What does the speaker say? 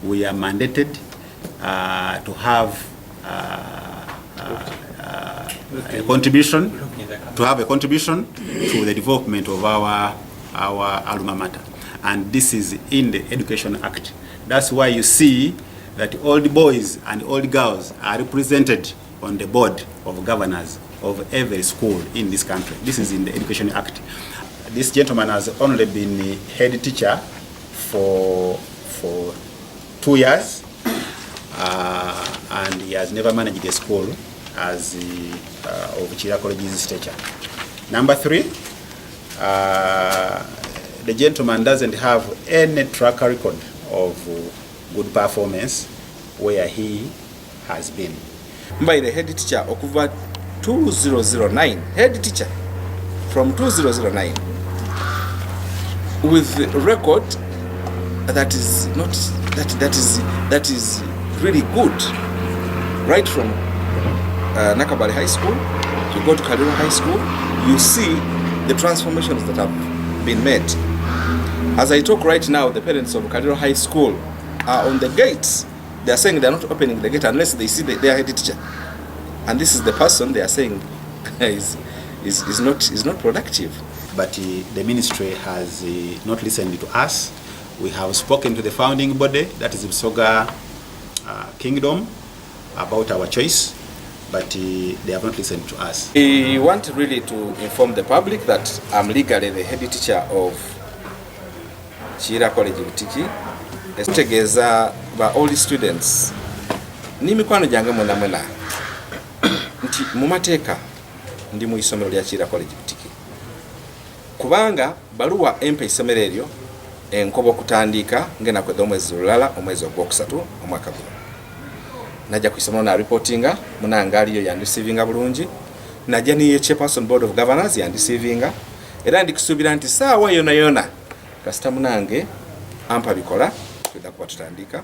we are mandated to have a contribution to the development of our alma mater, and this is in the Education Act. That's why you see that all the boys and all the girls are represented on the board of governors of every school in this country. This is in the Education Act. This gentleman has only been head teacher for 2 years, and he has never managed a school as of Butiki College's stature. Number 3, the gentleman doesn't have any track record of good performance where he has been. By the head teacher okuva 2009, head teacher from 2009, with a record that is not that is really good, right from Nakabali High School, you go to Kalira High School, you see the transformations that have been made. As I talk right now, the parents of Kalira High School are on the gates. They are saying they are not opening the gate unless they see their head teacher. And this is the person they are saying is not productive. But the ministry has not listened to us. We have spoken to the founding body, that is Busoga Kingdom, about our choice, but they have not listened to us. We want really to inform the public that I'm legally the head teacher of Butiki College Butiki. Amutegeeza ba all students ni mikwano gyange mwena nti mu mateeka ndi mu isomero lya Butiki College Butiki, kubanga baluwa empa isomero eryo enkobo kutandika ngena kwedda omwezi lulala omwezi ogwokusatu omwaka guno. Najja ku isomero na reportinga munanga aliyo yandisivinga bulungi, najja niye chairperson board of governors yandisivinga, era ndikusuubira nti saawa yona kasita munange ampa bikola kwedda kuba tutandika.